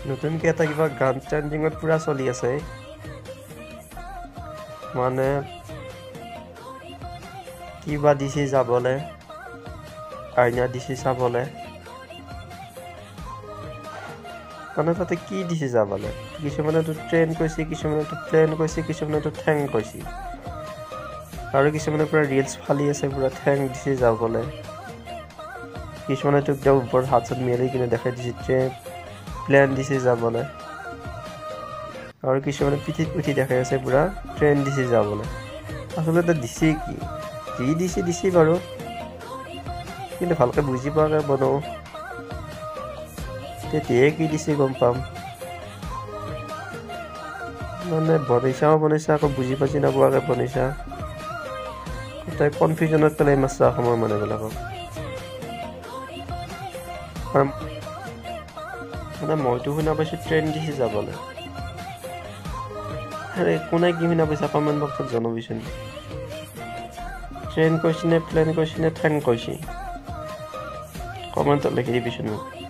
নতুনকৈ এটা কিবা গান ট্ৰেণ্ডিঙত পুৰা চলি আছে মানে কিবা দিছে যাবলৈ আইনা দিছে চাবলৈ মানে তাতে কি দিছে যাবলৈ কিছুমানেতো ট্ৰেইন কৈছে কিছুমানেতো প্লেন কৈছে কিছুমানেতো ঠেং কৈছে আৰু কিছুমানে পুৰা ৰিলছ ফালি আছে পুৰা ঠেং দিছে যাবলৈ কিছুমানেতো একদম ওপৰত হাত চাত মেলি কিনে দেখাই দিছে ট্ৰেইন প্লেন দিছে যাবলৈ আৰু কিছুমানে পিঠিত উঠি দেখাই আছে পুৰা ট্ৰেইন দিছে যাবলৈ আচলতে দিছে কি যি দিছে বাৰু কিন্তু ভালকৈ বুজি পোৱাকৈ বনাওঁ তেতিয়াহে কি দিছে গম পাম মানে বনাইছা আকৌ বুজি পাইছে নপোৱাকৈ বনাইছা গোটেই কনফিউজনত পেলাই মাছে অসমৰ মানুহবিলাকক মানে মইতো শুনা পাইছোঁ ট্ৰেইন দিছে যাবলৈ আৰে কোনে কি শুনা পাইছা কমেণ্ট বক্সত জনাবিচোন ট্ৰেইন কৈছে নে প্লেন কৈছে নে ঠেং কৈছে কমেণ্টত লিখি দিবিচোন মোক